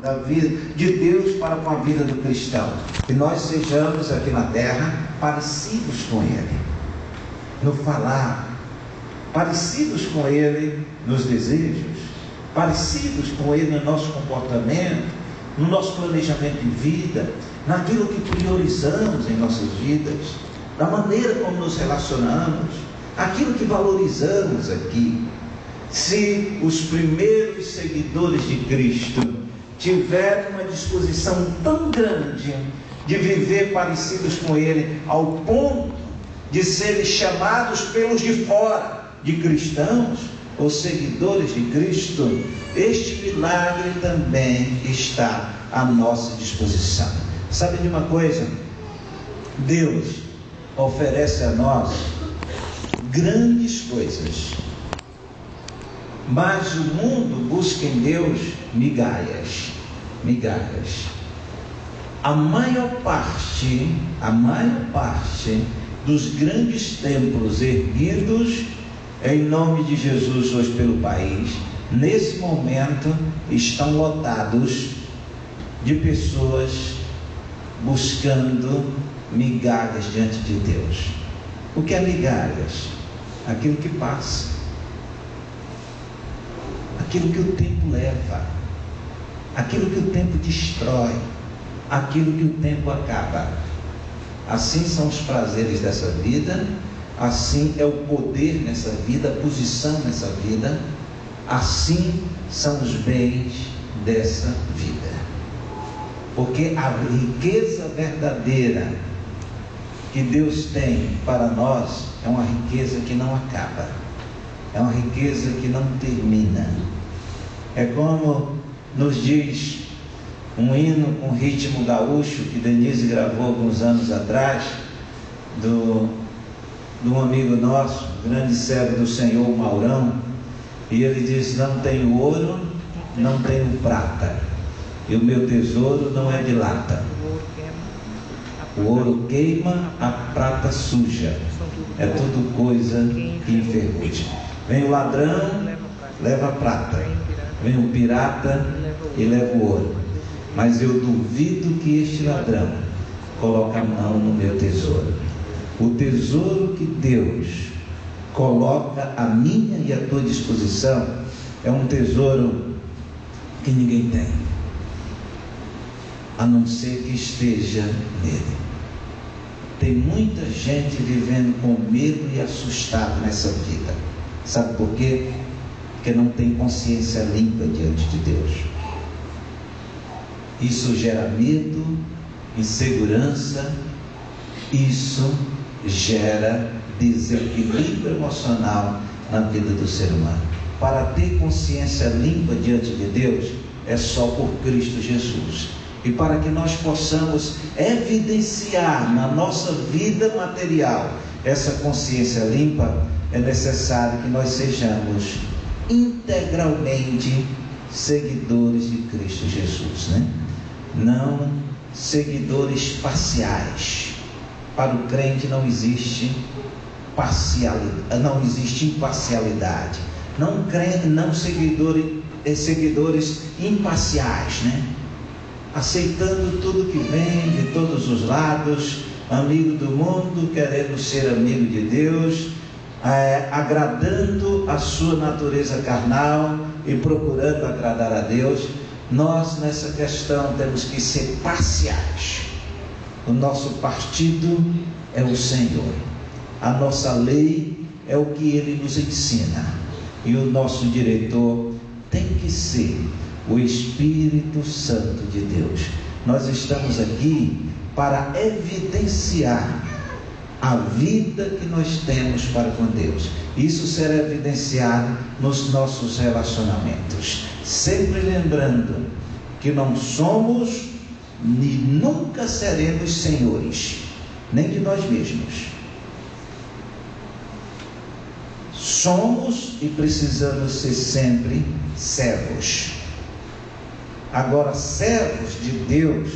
da vida de Deus para com a vida do cristão. Que nós sejamos aqui na terra parecidos com Ele, no falar, parecidos com Ele nos desejos, parecidos com Ele no nosso comportamento, no nosso planejamento de vida, naquilo que priorizamos em nossas vidas, da maneira como nos relacionamos, aquilo que valorizamos aqui. Se os primeiros seguidores de Cristo tiveram uma disposição tão grande de viver parecidos com Ele, ao ponto de serem chamados pelos de fora de cristãos ou seguidores de Cristo, este milagre também está à nossa disposição. Sabe de uma coisa? Deus oferece a nós grandes coisas, mas o mundo busca em Deus migalhas. A maior parte dos grandes templos erguidos em nome de Jesus hoje pelo país, nesse momento, estão lotados de pessoas buscando migalhas diante de Deus. O que é migalhas? Aquilo que passa, aquilo que o tempo leva, aquilo que o tempo destrói, aquilo que o tempo acaba. Assim são os prazeres dessa vida, assim é o poder nessa vida, a posição nessa vida, assim são os bens dessa vida. Porque a riqueza verdadeira que Deus tem para nós é uma riqueza que não acaba, é uma riqueza que não termina. É como nos diz um hino com ritmo gaúcho que Denise gravou alguns anos atrás, de um amigo nosso, grande servo do Senhor, Maurão, e ele diz: não tenho ouro, não tenho prata, e o meu tesouro não é de lata. O ouro queima, a prata suja, é tudo coisa que enferruja. Vem o ladrão, leva a prata, vem o pirata e leva o ouro, mas eu duvido que este ladrão coloque a mão no meu tesouro. O tesouro que Deus coloca à minha e à tua disposição é um tesouro que ninguém tem, a não ser que esteja nele. Tem muita gente vivendo com medo e assustado nessa vida. Sabe por quê? Porque não tem consciência limpa diante de Deus. Isso gera medo, insegurança, isso gera desequilíbrio emocional na vida do ser humano. Para ter consciência limpa diante de Deus, é só por Cristo Jesus. E para que nós possamos evidenciar na nossa vida material essa consciência limpa, é necessário que nós sejamos integralmente seguidores de Cristo Jesus, né? Não seguidores parciais. Para o crente não existe parcialidade, não existe imparcialidade. Não seguidores imparciais, né? Aceitando tudo que vem de todos os lados, amigo do mundo, querendo ser amigo de Deus, agradando a sua natureza carnal e procurando agradar a Deus. Nós nessa questão temos que ser parciais. O nosso partido é o Senhor, a nossa lei é o que Ele nos ensina, e o nosso diretor tem que ser o Espírito Santo de Deus. Nós estamos aqui para evidenciar a vida que nós temos para com Deus. Isso será evidenciado nos nossos relacionamentos, sempre lembrando que não somos e nunca seremos senhores, nem de nós mesmos. Somos e precisamos ser sempre servos. Agora, servos de Deus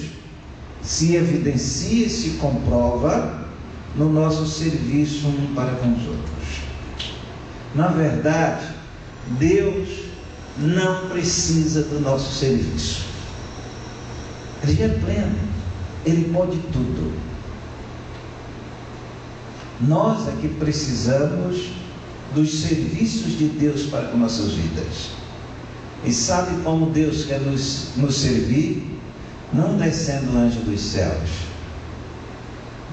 se evidencia e se comprova no nosso serviço um para com os outros. Na verdade, Deus não precisa do nosso serviço. Ele já é pleno, Ele pode tudo. Nós aqui precisamos dos serviços de Deus para com nossas vidas. E sabe como Deus quer nos servir? Não descendo o anjo dos céus,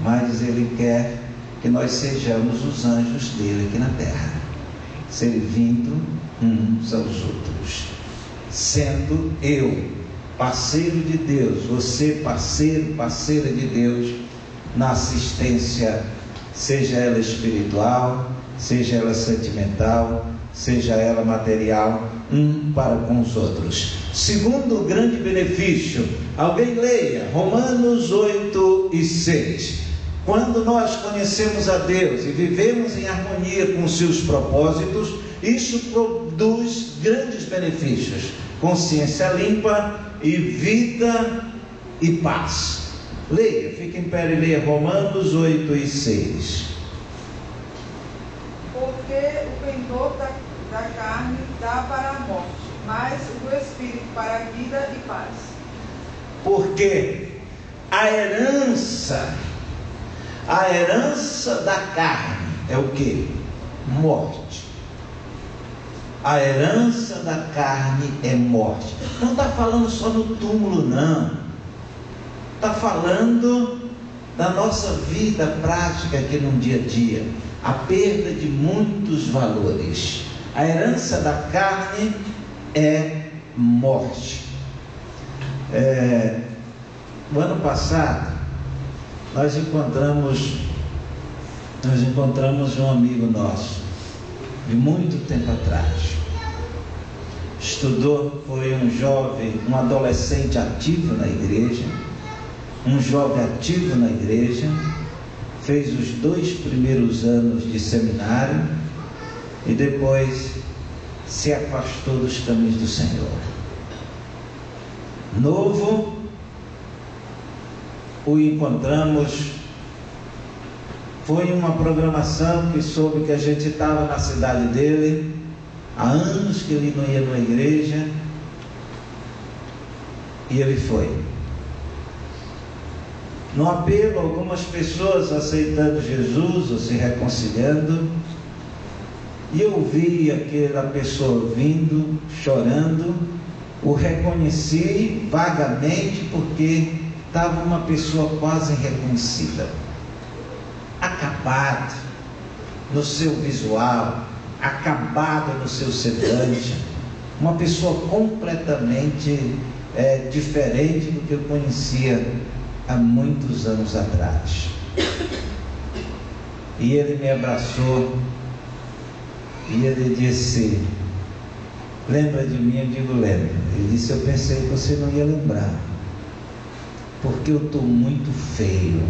mas Ele quer que nós sejamos os anjos dele aqui na terra, servindo uns aos outros, sendo eu parceiro de Deus, você parceiro, parceira de Deus na assistência, seja ela espiritual, seja ela sentimental, seja ela material, para com os outros. Segundo grande benefício, alguém leia Romanos 8:6. Quando nós conhecemos a Deus e vivemos em harmonia com os seus propósitos, isso produz grandes benefícios: consciência limpa e vida e paz. Leia, fique em pé e leia Romanos 8:6. Porque o pendor da carne dá para a morte, mas o do Espírito para a vida e paz. Porque a herança da carne é o que? Morte. A herança da carne é morte. Não está falando só no túmulo, não. Está falando da nossa vida prática aqui no dia a dia. A perda de muitos valores. A herança da carne é morte. No ano passado, nós encontramos um amigo nosso, de muito tempo atrás. Estudou, foi um jovem, um adolescente ativo na igreja, fez os 2 primeiros anos de seminário e depois se afastou dos caminhos do Senhor. Novo, o encontramos, foi uma programação que soube que a gente estava na cidade dele, há anos que ele não ia numa igreja, e ele foi. No apelo, algumas pessoas aceitando Jesus ou se reconciliando, e eu vi aquela pessoa vindo, chorando. O reconheci vagamente, porque estava uma pessoa quase irreconhecível, acabado no seu visual, acabado no seu semblante, uma pessoa completamente diferente do que eu conhecia há muitos anos atrás. E ele me abraçou e ele disse: lembra de mim? Eu digo: lembro. Ele disse: eu pensei que você não ia lembrar, porque eu estou muito feio,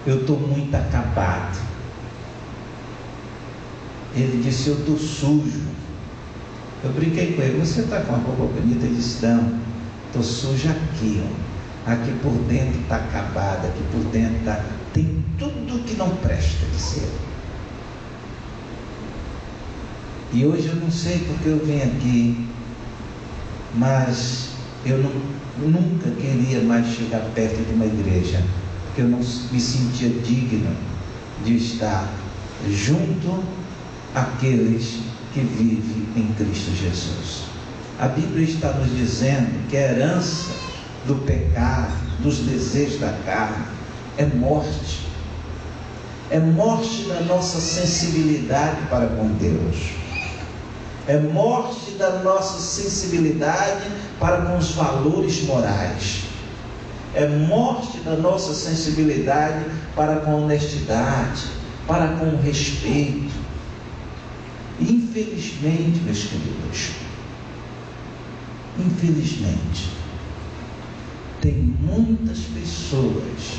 eu estou muito acabado. Ele disse: eu estou sujo. Eu brinquei com ele: você está com uma roupa bonita? Ele disse: não, estou sujo aqui, ó. Aqui por dentro está acabado, aqui por dentro tem tudo que não presta de ser. E hoje eu não sei porque eu vim aqui, mas eu nunca queria mais chegar perto de uma igreja, porque eu não me sentia digno de estar junto àqueles que vivem em Cristo Jesus. A Bíblia está nos dizendo que a herança do pecado, dos desejos da carne, é morte. É morte da nossa sensibilidade para com Deus. É morte da nossa sensibilidade para com os valores morais. É morte da nossa sensibilidade para com a honestidade, para com o respeito. Infelizmente, meus queridos, infelizmente, tem muitas pessoas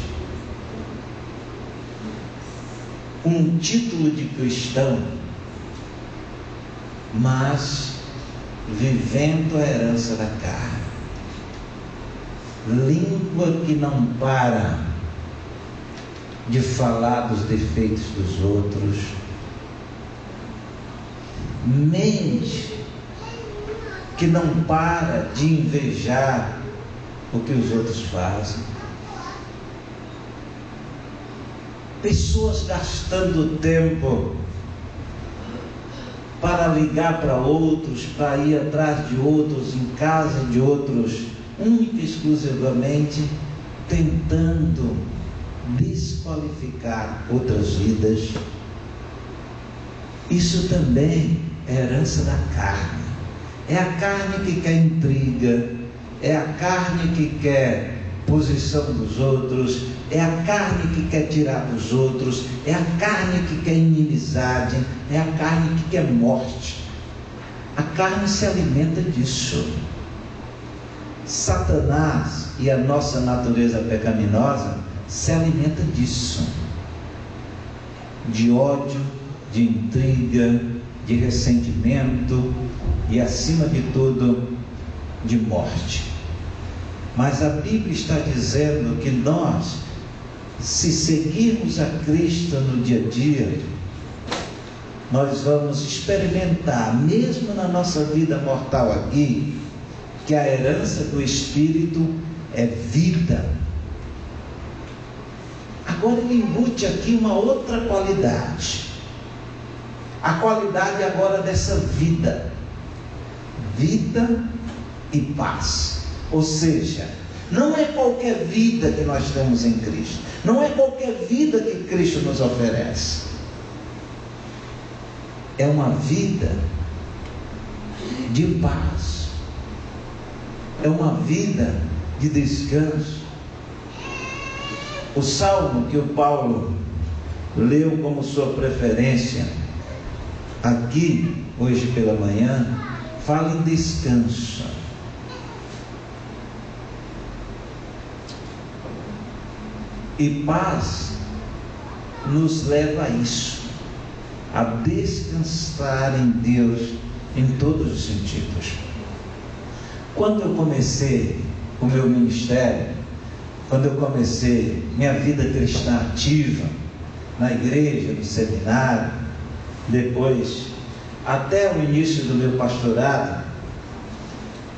com um título de cristão, mas vivendo a herança da carne, língua que não para de falar dos defeitos dos outros, mente que não para de invejar o que os outros fazem. Pessoas gastando tempo para ligar para outros, para ir atrás de outros, em casa de outros, única e exclusivamente tentando desqualificar outras vidas. Isso também é herança da carne. É a carne que quer intriga, é a carne que quer posição dos outros, é a carne que quer tirar dos outros, é a carne que quer inimizade, é a carne que quer morte. A carne se alimenta disso. Satanás e a nossa natureza pecaminosa se alimenta disso, de ódio, de intriga, de ressentimento e, acima de tudo, de morte. Mas a Bíblia está dizendo que nós, se seguirmos a Cristo no dia a dia, nós vamos experimentar, mesmo na nossa vida mortal aqui, que a herança do Espírito é vida. Agora ele embute aqui uma outra qualidade. A qualidade agora dessa vida. Vida e paz. Ou seja, não é qualquer vida que nós temos em Cristo. Não é qualquer vida que Cristo nos oferece. É uma vida de paz. É uma vida de descanso. O salmo que o Paulo leu como sua preferência aqui, hoje pela manhã, fala em descanso. E paz nos leva a isso, a descansar em Deus em todos os sentidos. Quando eu comecei o meu ministério, quando eu comecei minha vida cristã ativa, na igreja, no seminário, depois, até o início do meu pastorado,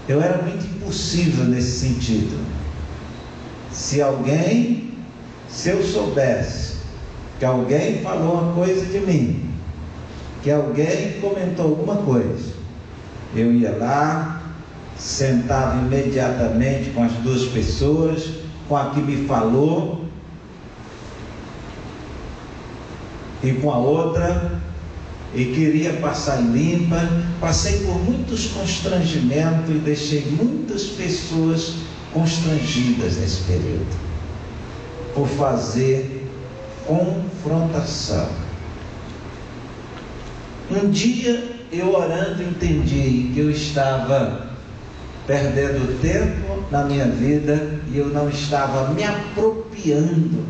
eu era muito impulsivo nesse sentido. Se eu soubesse que alguém falou uma coisa de mim, que alguém comentou alguma coisa, eu ia lá, sentava imediatamente com as duas pessoas, com a que me falou e com a outra, e queria passar limpa. Passei por muitos constrangimentos e deixei muitas pessoas constrangidas nesse período, por fazer confrontação. Um dia eu orando entendi que eu estava perdendo tempo na minha vida e eu não estava me apropriando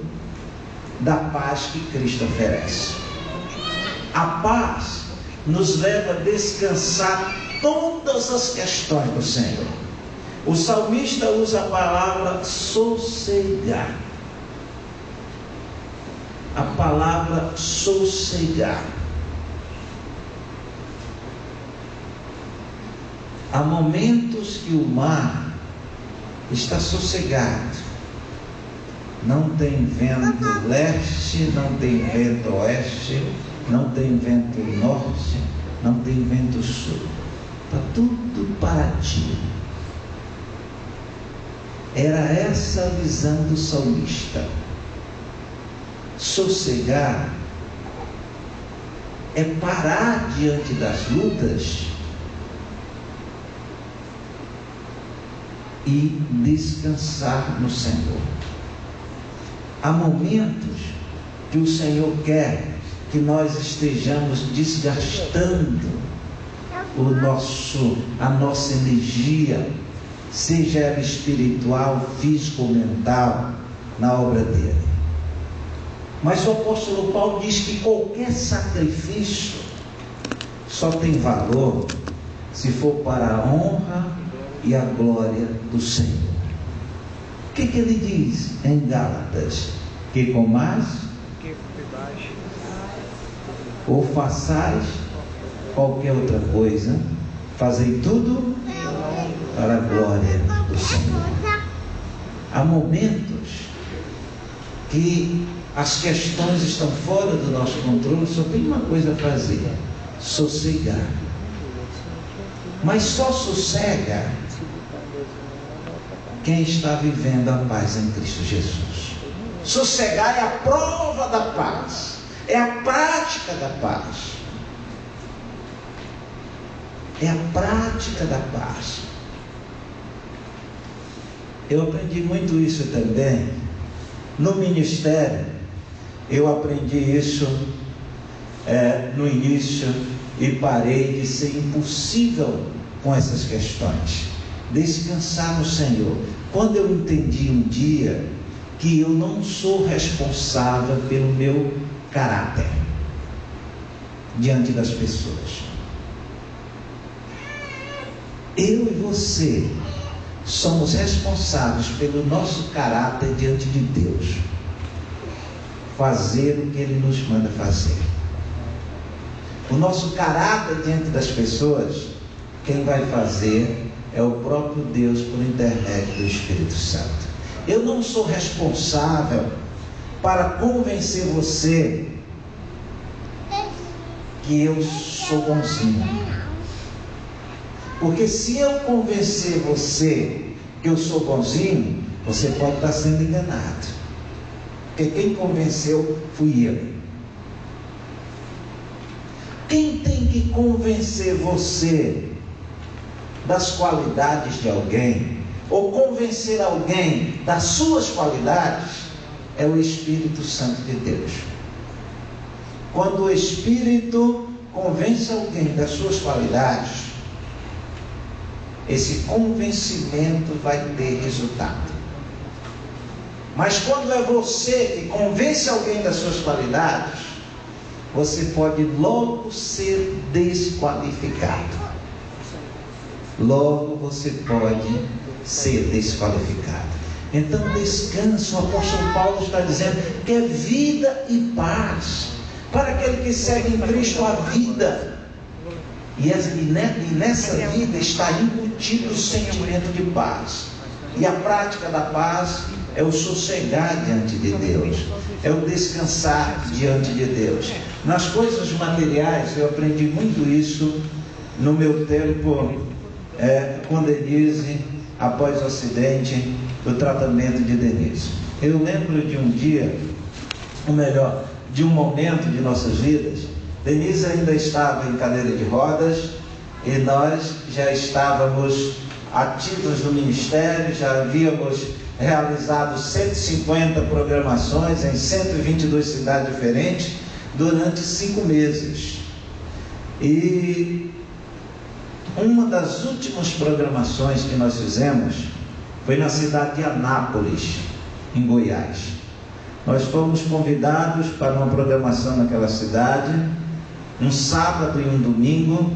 da paz que Cristo oferece. A paz nos leva a descansar todas as questões do Senhor. O salmista usa a palavra sossegar. A palavra sossegar. Há momentos que o mar está sossegado. Não tem vento leste, não tem vento oeste, não tem vento norte, não tem vento sul. Está tudo paradinho. Era essa a visão do salmista. Sossegar é parar diante das lutas e descansar no Senhor. Há momentos que o Senhor quer que nós estejamos desgastando a nossa energia, seja ela espiritual, física ou mental, na obra dele. Mas o apóstolo Paulo diz que qualquer sacrifício só tem valor se for para a honra e a glória do Senhor. O que ele diz em Gálatas? Que comais ou façais qualquer outra coisa, fazei tudo para a glória do Senhor. Há momentos que as questões estão fora do nosso controle, só tem uma coisa a fazer: sossegar. Mas só sossega quem está vivendo a paz em Cristo Jesus. Sossegar é a prova da paz, é a prática da paz. É a prática da paz. Eu aprendi muito isso também no ministério. Eu aprendi isso no início e parei de ser impossível com essas questões. Descansar no Senhor. Quando eu entendi um dia que eu não sou responsável pelo meu caráter diante das pessoas. Eu e você somos responsáveis pelo nosso caráter diante de Deus. Fazer o que Ele nos manda fazer. O nosso caráter diante das pessoas, quem vai fazer é o próprio Deus por intermédio do Espírito Santo. Eu não sou responsável para convencer você que eu sou bonzinho. Porque se eu convencer você que eu sou bonzinho, você pode estar sendo enganado. Porque quem convenceu fui eu. Quem tem que convencer você das qualidades de alguém, ou convencer alguém das suas qualidades, é o Espírito Santo de Deus. Quando o Espírito convence alguém das suas qualidades, esse convencimento vai ter resultado. Mas quando é você que convence alguém das suas qualidades, você pode logo ser desqualificado. Logo você pode ser desqualificado. Então descanso, o apóstolo Paulo está dizendo que é vida e paz. Para aquele que segue em Cristo a vida. E nessa vida está embutido o sentimento de paz. E a prática da paz é o sossegar diante de Deus, é o descansar diante de Deus. Nas coisas materiais, eu aprendi muito isso no meu tempo com Denise, após o acidente do tratamento de Denise. Eu lembro de um dia, ou melhor, de um momento de nossas vidas. Denise ainda estava em cadeira de rodas e nós já estávamos ativos no ministério, já havíamos realizado 150 programações em 122 cidades diferentes durante 5 meses. E uma das últimas programações que nós fizemos foi na cidade de Anápolis, em Goiás. Nós fomos convidados para uma programação naquela cidade, um sábado e um domingo.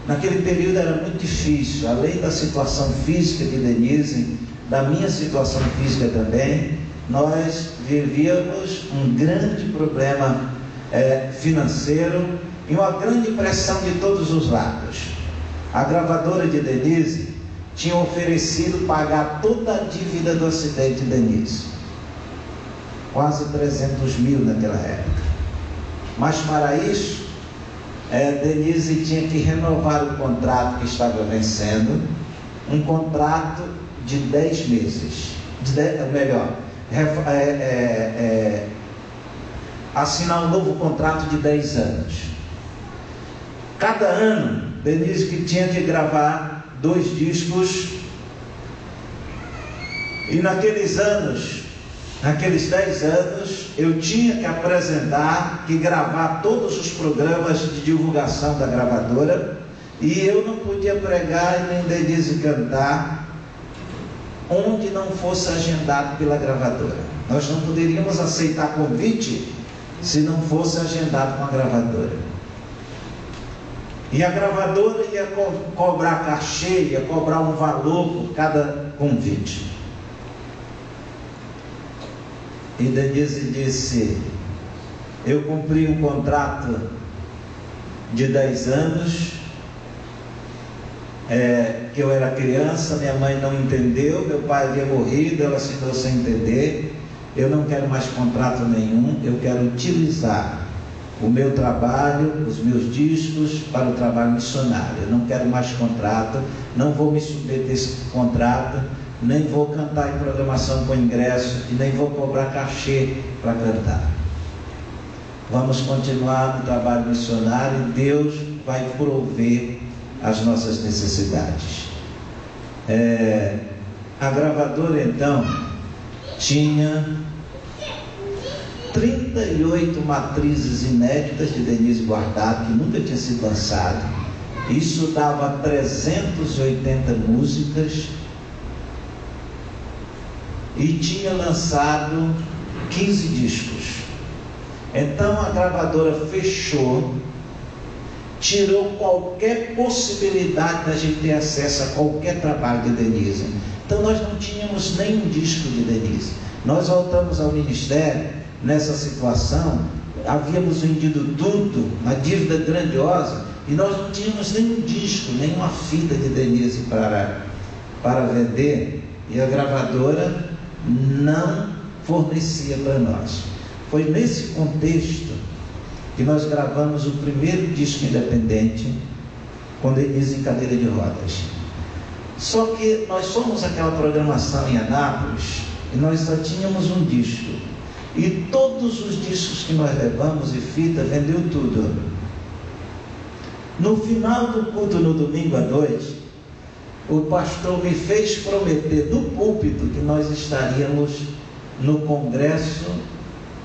Naquele período era muito difícil, além da situação física de Denise, da minha situação física também, nós vivíamos um grande problema financeiro e uma grande pressão de todos os lados. A gravadora de Denise tinha oferecido pagar toda a dívida do acidente de Denise, quase 300 mil naquela época. Mas para isso, Denise tinha que renovar o contrato que estava vencendo, um contrato de 10 meses, assinar um novo contrato de 10 anos. Cada ano, Denise que tinha que gravar 2 discos, e naqueles 10 anos, eu tinha que apresentar, que gravar todos os programas de divulgação da gravadora, e eu não podia pregar e nem Denise cantar onde não fosse agendado pela gravadora. Nós não poderíamos aceitar convite se não fosse agendado com a gravadora. E a gravadora ia cobrar cachê, ia cobrar um valor por cada convite. E Denise disse: eu cumpri um contrato de 10 anos que eu era criança, minha mãe não entendeu, meu pai havia morrido, ela se deu sem entender. Eu não quero mais contrato nenhum, eu quero utilizar o meu trabalho, os meus discos para o trabalho missionário. Eu não quero mais contrato, não vou me submeter a esse contrato, nem vou cantar em programação com ingresso e nem vou cobrar cachê para cantar. Vamos continuar no trabalho missionário e Deus vai prover as nossas necessidades. A gravadora então tinha 38 matrizes inéditas de Denise Guardado, que nunca tinha sido lançado. Isso dava 380 músicas e tinha lançado 15 discos. Então a gravadora fechou, tirou qualquer possibilidade da gente ter acesso a qualquer trabalho de Denise. Então nós não tínhamos nenhum disco de Denise. Nós voltamos ao ministério nessa situação, havíamos vendido tudo, uma dívida grandiosa, e nós não tínhamos nenhum disco, nenhuma fita de Denise para vender, e a gravadora não fornecia para nós. Foi nesse contexto que nós gravamos o primeiro disco independente com Denise em cadeira de rodas. Só que nós fomos àquela programação em Anápolis e nós só tínhamos um disco. E todos os discos que nós levamos e fita, vendeu tudo. No final do culto, no domingo à noite, o pastor me fez prometer do púlpito que nós estaríamos no congresso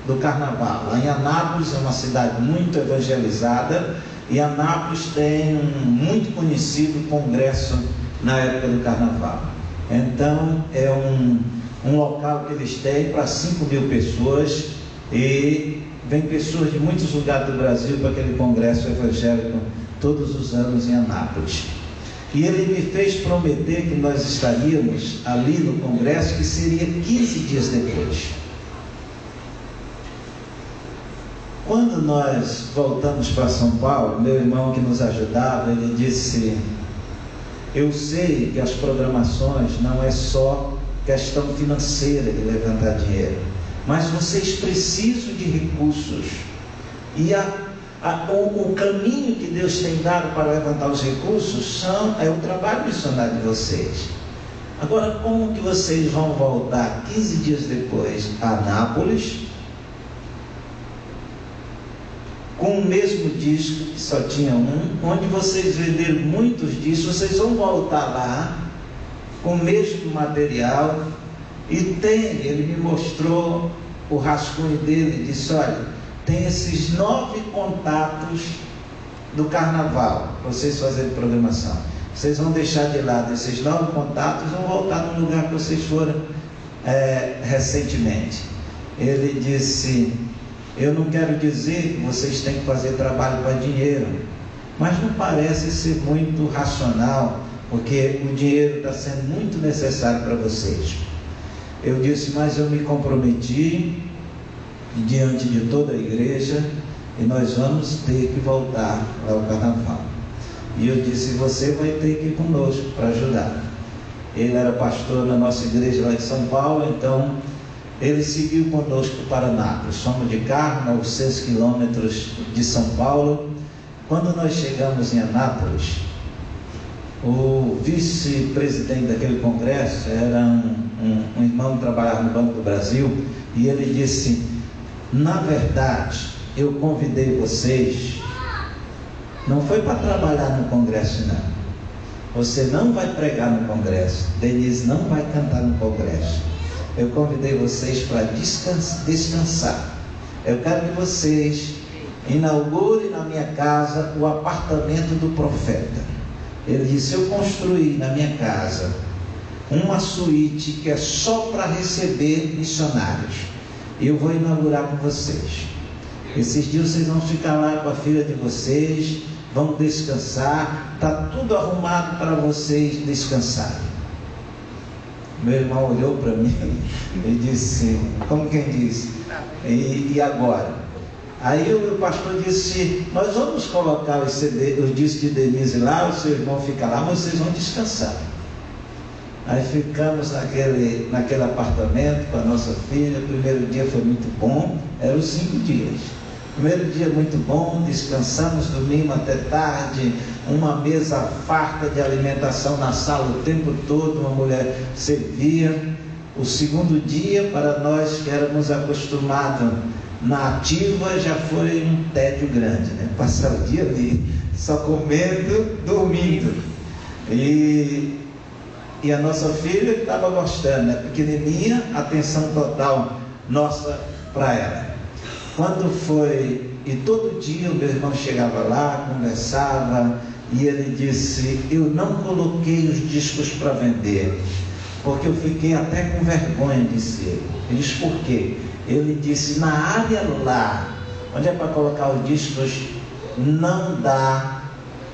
do carnaval. Lá em Anápolis, é uma cidade muito evangelizada, e Anápolis tem um muito conhecido congresso na época do carnaval. Então é um local que eles têm para 5.000 pessoas, e vem pessoas de muitos lugares do Brasil para aquele congresso evangélico todos os anos em Anápolis. E ele me fez prometer que nós estaríamos ali no congresso, que seria 15 dias depois. Quando nós voltamos para São Paulo, meu irmão que nos ajudava, ele disse: eu sei que as programações não é só questão financeira de levantar dinheiro, mas vocês precisam de recursos, e o caminho que Deus tem dado para levantar os recursos é o trabalho missionário de vocês. Agora, como que vocês vão voltar 15 dias depois a Anápolis com o mesmo disco, que só tinha um, onde vocês venderam muitos discos, vocês vão voltar lá com o mesmo material? E ele me mostrou o rascunho dele e disse: olha, tem esses 9 contatos do carnaval para vocês fazerem programação. Vocês vão deixar de lado esses 9 contatos e vão voltar no lugar que vocês foram recentemente. Ele disse: eu não quero dizer que vocês têm que fazer trabalho para dinheiro, mas não parece ser muito racional, porque o dinheiro está sendo muito necessário para vocês. Eu disse: mas eu me comprometi diante de toda a igreja, e nós vamos ter que voltar ao carnaval. E eu disse: você vai ter que ir conosco para ajudar. Ele era pastor na nossa igreja lá de São Paulo, então ele seguiu conosco para Anápolis. Fomos de carro, 900 quilômetros de São Paulo. Quando nós chegamos em Anápolis, o vice-presidente daquele congresso era um irmão que trabalhava no Banco do Brasil, e ele disse: na verdade, eu convidei vocês, não foi para trabalhar no congresso, não. Você não vai pregar no congresso, Denise não vai cantar no congresso. Eu convidei vocês para descansar. Eu quero que vocês inaugurem na minha casa o apartamento do profeta. Ele disse: eu construí na minha casa uma suíte que é só para receber missionários. Eu vou inaugurar com vocês. Esses dias vocês vão ficar lá com a filha de vocês, vão descansar, está tudo arrumado para vocês descansarem. Meu irmão olhou para mim e disse, como quem diz, e agora? Aí o pastor disse: nós vamos colocar os discos de Denise lá, o seu irmão fica lá, vocês vão descansar. Aí ficamos naquele apartamento com a nossa filha. O primeiro dia foi muito bom, eram 5 dias. Primeiro dia muito bom, descansamos, dormimos até tarde, uma mesa farta de alimentação na sala o tempo todo, uma mulher servia. O segundo dia, para nós que éramos acostumados na ativa, já foi um tédio grande, né? Passar o dia ali, só comendo, dormindo. E a nossa filha estava gostando, né? Pequenininha, atenção total nossa para ela. Quando foi, e todo dia o meu irmão chegava lá, conversava, e ele disse: eu não coloquei os discos para vender, porque eu fiquei até com vergonha, disse ele. Eu disse: por quê? Ele disse: na área lá, onde é para colocar os discos, não dá,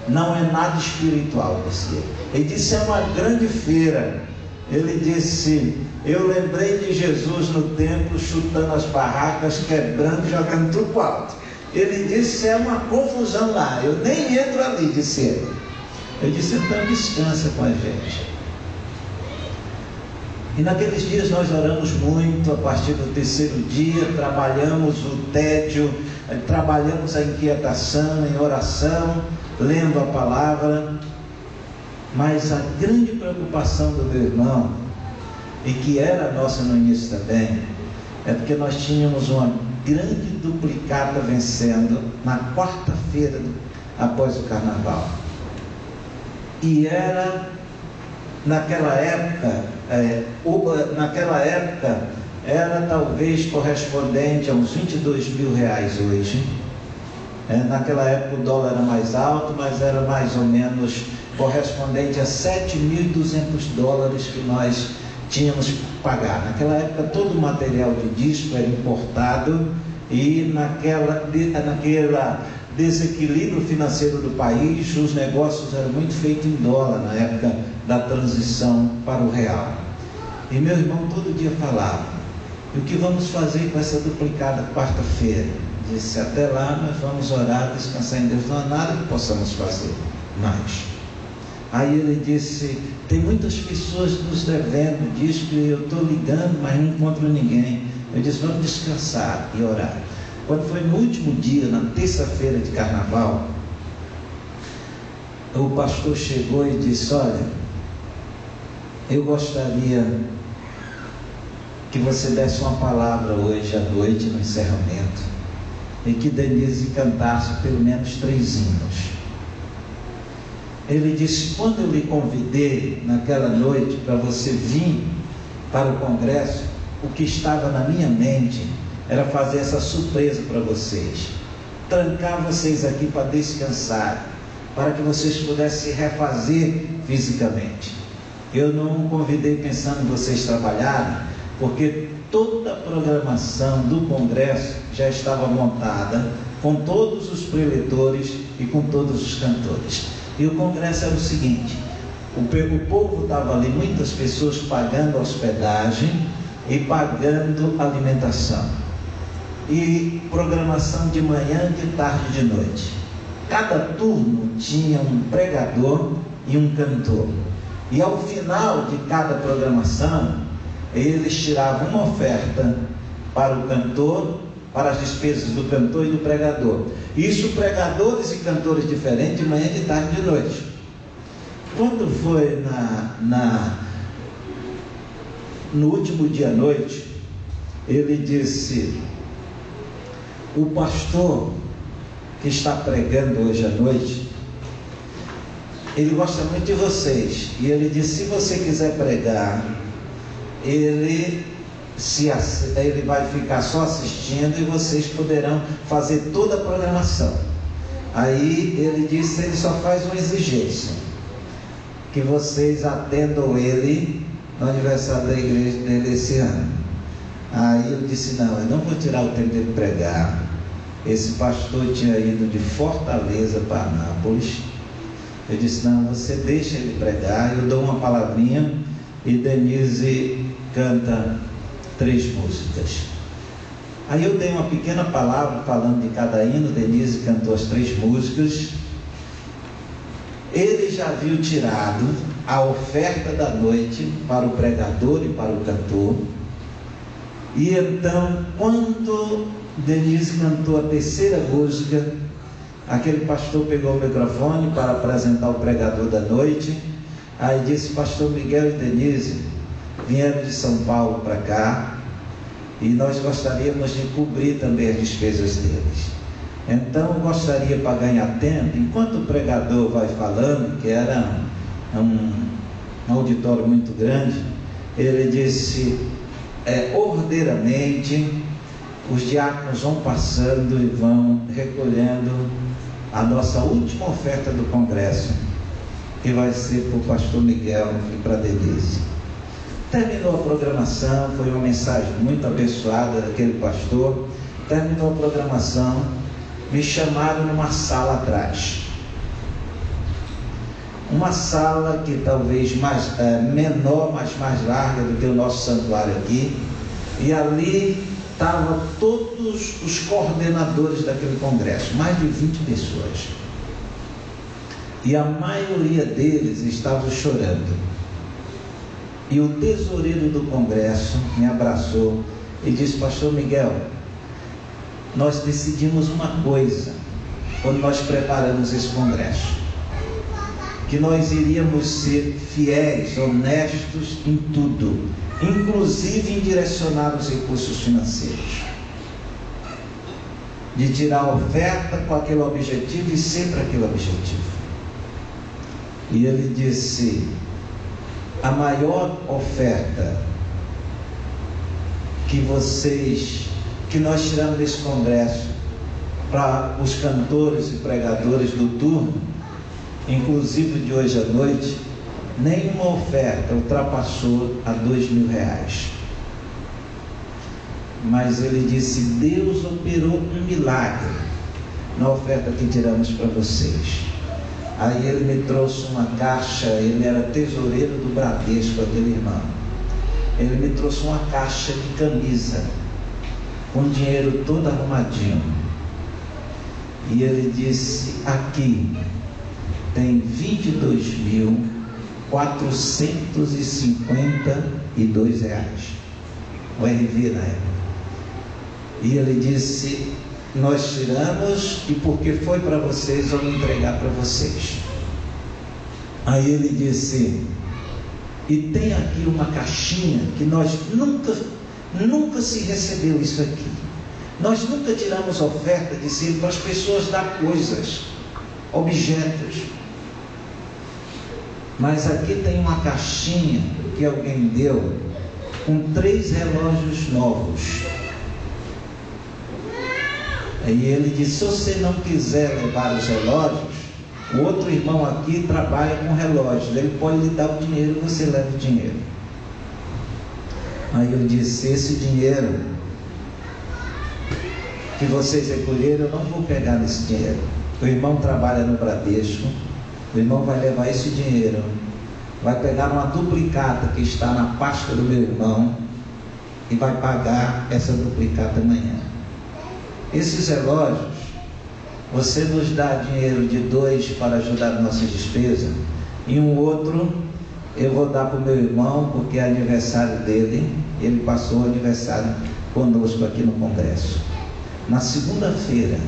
não é nada espiritual, disse ele. Ele disse: é uma grande feira. Ele disse: eu lembrei de Jesus no templo, chutando as barracas, quebrando, jogando tudo para o alto. Ele disse: é uma confusão lá, eu nem entro ali, disse ele. Eu disse: então descansa com a gente. E naqueles dias nós oramos muito. A partir do 3º dia trabalhamos o tédio, trabalhamos a inquietação em oração, lendo a palavra. Mas a grande preocupação do meu irmão, e que era nossa no início também, é porque nós tínhamos uma grande duplicata vencendo na quarta-feira após o carnaval. E era, naquela época, era talvez correspondente a uns 22 mil reais hoje. Naquela época o dólar era mais alto, mas era mais ou menos correspondente a 7.200 dólares que nós tínhamos que pagar. Naquela época todo o material de disco era importado, e naquele desequilíbrio financeiro do país, os negócios eram muito feitos em dólar na época da transição para o real. E meu irmão todo dia falava: e o que vamos fazer com essa duplicada quarta-feira? Disse: até lá nós vamos orar, descansar em Deus, não há nada que possamos fazer mais. Aí ele disse: tem muitas pessoas nos devendo disco, e eu estou ligando, mas não encontro ninguém. Eu disse: vamos descansar e orar. Quando foi no último dia, na terça-feira de carnaval, o pastor chegou e disse: olha, eu gostaria que você desse uma palavra hoje à noite no encerramento, e que Denise cantasse pelo menos 3 hinos. Ele disse: quando eu lhe convidei naquela noite para você vir para o congresso, o que estava na minha mente era fazer essa surpresa para vocês, trancar vocês aqui para descansar, para que vocês pudessem se refazer fisicamente. Eu não convidei pensando em vocês trabalharem, porque toda a programação do congresso já estava montada, com todos os preletores e com todos os cantores. E o congresso era o seguinte: o povo estava ali, muitas pessoas pagando hospedagem e pagando alimentação, e programação de manhã, de tarde e de noite. Cada turno tinha um pregador e um cantor, e ao final de cada programação eles tiravam uma oferta para o cantor, para as despesas do cantor e do pregador. Isso, pregadores e cantores diferentes, de manhã, de tarde e de noite. Quando foi no último dia à noite, ele disse: o pastor que está pregando hoje à noite, ele gosta muito de vocês. E ele disse: se você quiser pregar, ele vai ficar só assistindo, e vocês poderão fazer toda a programação. Aí ele disse: ele só faz uma exigência, que vocês atendam ele no aniversário da igreja dele esse ano. Aí eu disse: não, eu não vou tirar o tempo dele pregar. Esse pastor tinha ido de Fortaleza para Anápolis. Eu disse: não, você deixa ele pregar, eu dou uma palavrinha e Denise canta 3 músicas. Aí eu dei uma pequena palavra falando de cada hino. Denise cantou as 3 músicas. Ele já havia tirado a oferta da noite para o pregador e para o cantor. E então, quando Denise cantou a 3ª música, aquele pastor pegou o microfone para apresentar o pregador da noite. Aí disse: pastor Miguel e Denise vieram de São Paulo para cá e nós gostaríamos de cobrir também as despesas deles. Então eu gostaria, para ganhar tempo, enquanto o pregador vai falando, que era um auditório muito grande, ele disse: ordeiramente os diáconos vão passando e vão recolhendo a nossa última oferta do congresso, que vai ser para o pastor Miguel e para a Denise. Terminou a programação, foi uma mensagem muito abençoada daquele pastor. Terminou a programação, me chamaram numa sala atrás, uma sala que talvez menor, mas mais larga do que o nosso santuário aqui, e ali estavam todos os coordenadores daquele congresso, mais de 20 pessoas, e a maioria deles estavam chorando. E o tesoureiro do congresso me abraçou e disse: pastor Miguel, nós decidimos uma coisa quando nós preparamos esse congresso, que nós iríamos ser fiéis, honestos em tudo, inclusive em direcionar os recursos financeiros, de tirar a oferta com aquele objetivo e sempre aquele objetivo. E ele disse: a maior oferta que nós tiramos desse congresso para os cantores e pregadores do turno, inclusive de hoje à noite, nenhuma oferta ultrapassou a R$2.000. Mas ele disse: Deus operou um milagre na oferta que tiramos para vocês. Aí ele me trouxe uma caixa, ele era tesoureiro do Bradesco, aquele irmão. Ele me trouxe uma caixa de camisa, com dinheiro todo arrumadinho. E ele disse: aqui tem R$22.452, o RV na época. E ele disse: nós tiramos, e porque foi para vocês, vamos entregar para vocês. Aí ele disse: e tem aqui uma caixinha que nós nunca se recebeu isso aqui. Nós nunca tiramos oferta de si para as pessoas dar coisas, objetos. Mas aqui tem uma caixinha que alguém deu com 3 relógios novos. Aí ele disse: se você não quiser levar os relógios, o outro irmão aqui trabalha com relógios, ele pode lhe dar o dinheiro e você leva o dinheiro. Aí eu disse: esse dinheiro que vocês recolheram, eu não vou pegar nesse dinheiro. O irmão trabalha no Bradesco, o irmão vai levar esse dinheiro, vai pegar uma duplicata que está na pasta do meu irmão e vai pagar essa duplicata amanhã. Esses relógios, você nos dá dinheiro de 2 para ajudar as nossas despesas, e um outro eu vou dar para o meu irmão, porque é aniversário dele, ele passou o aniversário conosco aqui no congresso. Na segunda-feira,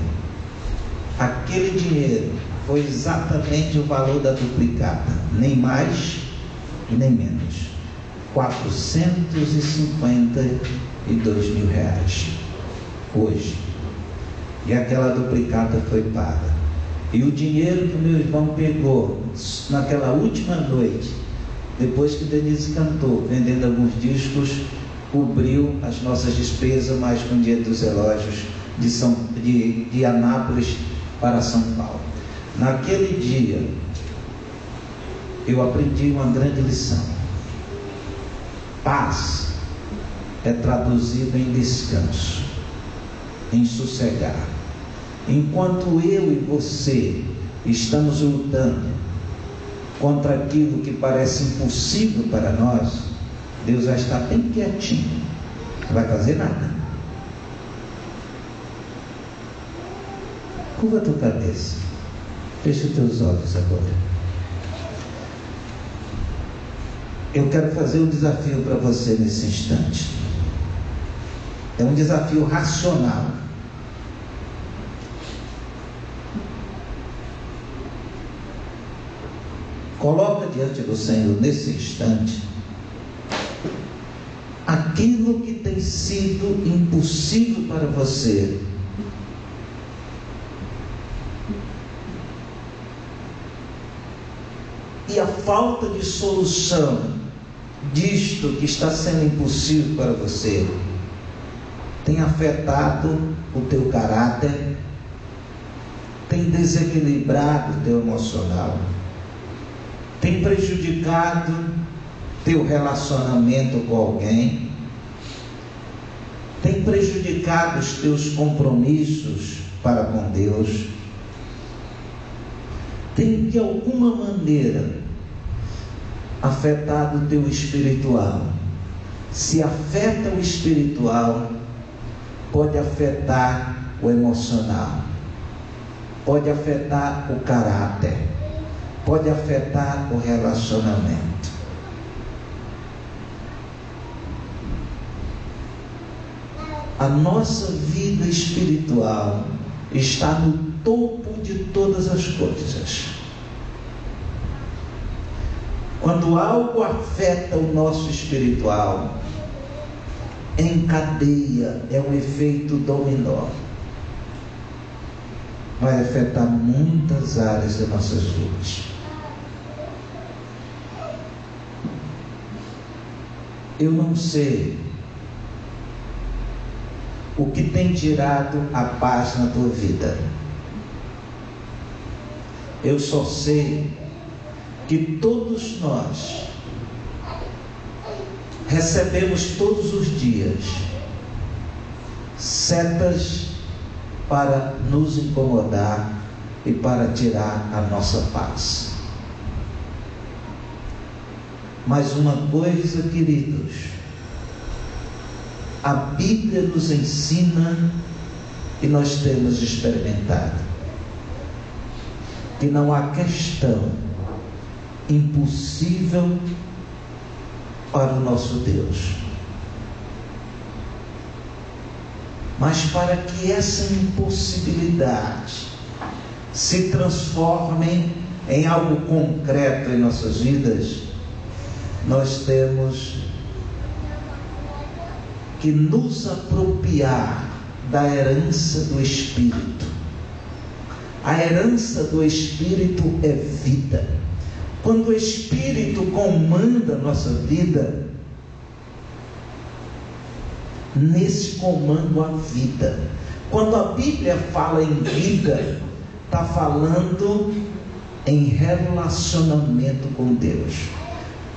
aquele dinheiro foi exatamente o valor da duplicata, nem mais e nem menos, R$452.000 hoje. E aquela duplicata foi paga. E o dinheiro que o meu irmão pegou naquela última noite, depois que Denise cantou, vendendo alguns discos, cobriu as nossas despesas, mais com o dinheiro dos relógios de Anápolis para São Paulo. Naquele dia, eu aprendi uma grande lição. Paz é traduzido em descanso, em sossegar. Enquanto eu e você estamos lutando contra aquilo que parece impossível para nós, Deus já está bem quietinho, não vai fazer nada. Curva a tua cabeça. Fecha os teus olhos agora. Eu quero fazer um desafio para você nesse instante. É um desafio racional. Coloca diante do Senhor nesse instante aquilo que tem sido impossível para você. E a falta de solução disto que está sendo impossível para você tem afetado o teu caráter, tem desequilibrado o teu emocional, tem prejudicado teu relacionamento com alguém, tem prejudicado os teus compromissos para com Deus, tem de alguma maneira afetado o teu espiritual. Se afeta o espiritual, pode afetar o emocional, pode afetar o caráter, pode afetar o relacionamento. A nossa vida espiritual está no topo de todas as coisas. Quando algo afeta o nosso espiritual, encadeia, é um efeito dominó. Vai afetar muitas áreas das nossas vidas. Eu não sei o que tem tirado a paz na tua vida. Eu só sei que todos nós recebemos todos os dias setas para nos incomodar e para tirar a nossa paz. Mas uma coisa, queridos, a Bíblia nos ensina e nós temos experimentado que não há questão impossível para o nosso Deus. Mas para que essa impossibilidade se transforme em algo concreto em nossas vidas, nós temos que nos apropriar da herança do Espírito. A herança do Espírito é vida. Quando o Espírito comanda a nossa vida, nesse comando há vida. Quando a Bíblia fala em vida, está falando em relacionamento com Deus.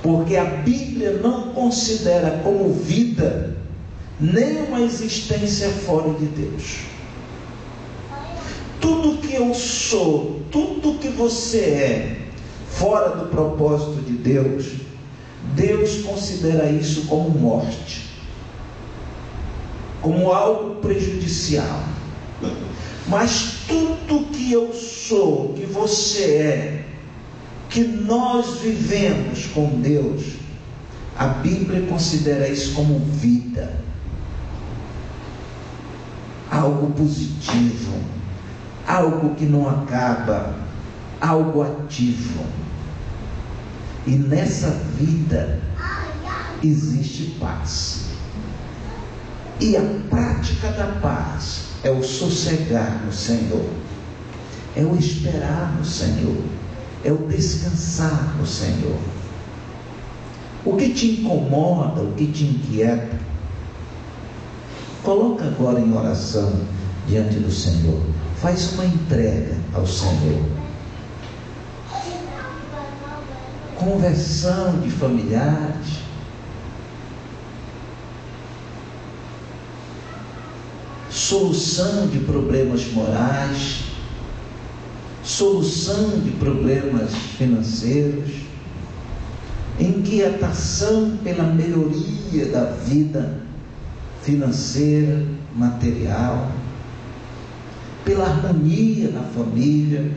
Porque a Bíblia não considera como vida nem uma existência fora de Deus. Tudo que eu sou, tudo que você é, fora do propósito de Deus, Deus considera isso como morte, como algo prejudicial. Mas tudo que eu sou, que você é, que nós vivemos com Deus, a Bíblia considera isso como vida, algo positivo, algo que não acaba, algo ativo. E nessa vida existe paz. E a prática da paz é o sossegar no Senhor, é o esperar no Senhor, é o descansar no Senhor. O que te incomoda, o que te inquieta, coloca agora em oração diante do Senhor. Faz uma entrega ao Senhor. Conversão de familiares, solução de problemas morais, solução de problemas financeiros, inquietação pela melhoria da vida financeira, material, pela harmonia na família,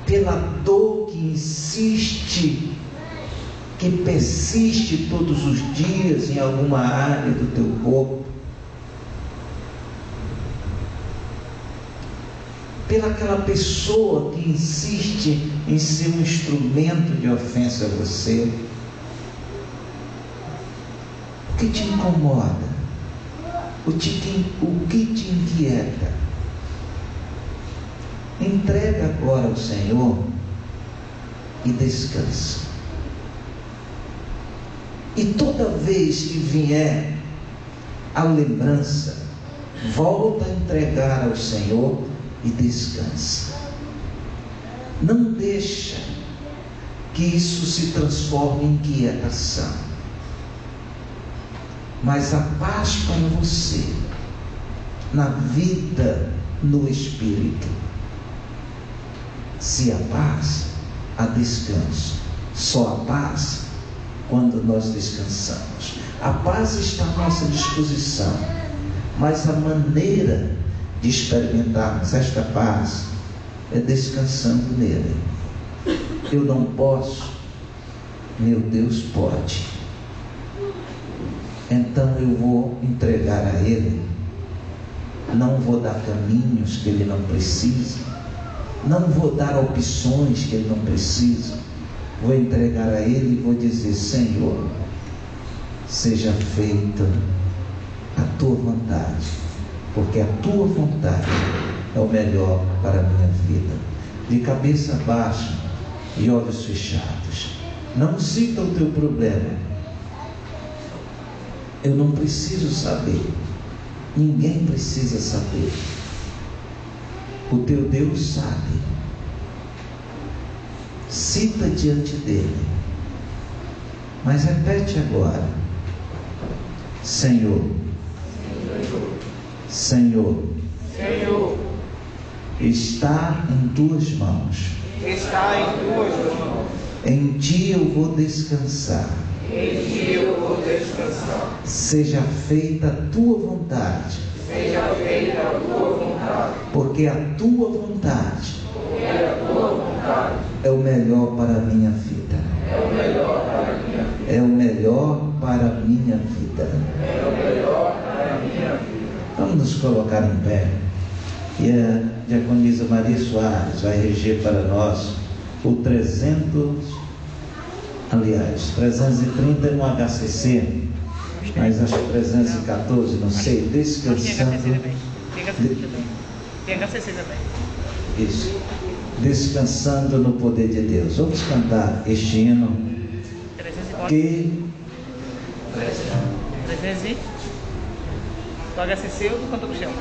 pela dor que insiste, que persiste todos os dias em alguma área do teu corpo, pelaquela pessoa que insiste em ser um instrumento de ofensa a você. O que te incomoda? O que te inquieta? Entrega agora ao Senhor e descansa. E toda vez que vier a lembrança, volta a entregar ao Senhor e descansa. Não deixa que isso se transforme em inquietação, mas a paz para você, na vida, no Espírito. Se há paz, há descanso. Só há paz quando nós descansamos. A paz está à nossa disposição, mas a maneira de experimentarmos esta paz é descansando nele. Eu não posso, meu Deus pode. Então eu vou entregar a Ele, não vou dar caminhos que Ele não precisa, não vou dar opções que Ele não precisa, vou entregar a Ele e vou dizer: Senhor, seja feita a Tua vontade, porque a Tua vontade é o melhor para a minha vida. De cabeça baixa e olhos fechados, não cita o teu problema. Eu não preciso saber, ninguém precisa saber. O teu Deus sabe. Cita diante dele, mas repete agora: Senhor, Senhor, Senhor, está em tuas mãos. está em tuas mãos. Em ti eu vou descansar. Em ti eu vou descansar. Seja feita a tua vontade. Seja feita a tua vontade. Porque a tua vontade Porque a tua vontade é o melhor para a minha vida. é o melhor para a minha vida. É o melhor para a minha vida. É o melhor para a minha vida. Vamos nos colocar em pé. E a diaconisa Maria Soares vai reger para nós o 330 no HCC, mas acho que 314, não sei, descansando. Tem HCC também. Isso. Descansando no poder de Deus. Vamos cantar este hino 304. que 300 do HCC ou do Cantor do Chão?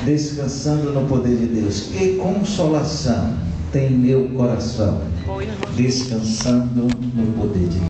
descansando no poder de Deus. Que consolação tem meu coração, descansando no poder de Deus.